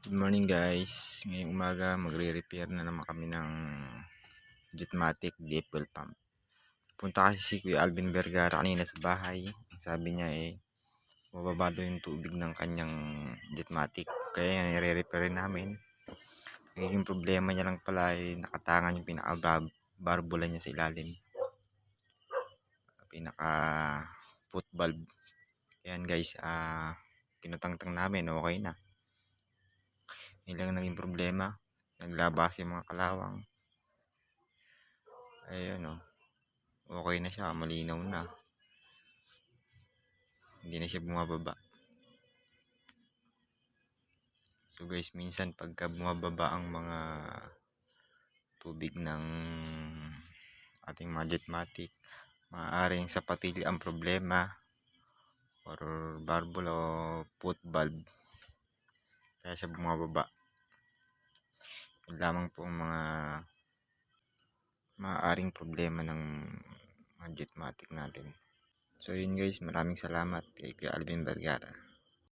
Good morning guys. Ngayong umaga magre-repair na naman kami ng Jetmatic deep well pump. Punta kasi si Kuya Alvin Vergara kanina sa bahay. Sabi niya mababa daw yung tubig ng kanyang Jetmatic. Kaya nire-repair namin. Nagiging problema niya lang pala nakatangan yung pinaka-barbula niya sa ilalim. Pinaka foot valve. Ayan guys, kinutang-tang namin, okay na. Yun lang naging problema. Naglabas yung mga kalawang. Ayun okay na siya, malinaw na. Hindi na siya bumababa. So guys, minsan pagka bumababa ang mga tubig ng ating mga Jetmatic, maaaring sa patilya ang problema or barbula o foot valve. Kaya siya bumababa. Yun lamang po ang mga maaaring problema ng mga Jetmatic natin. So yun guys, maraming salamat kay Kuya Alvin Vergara.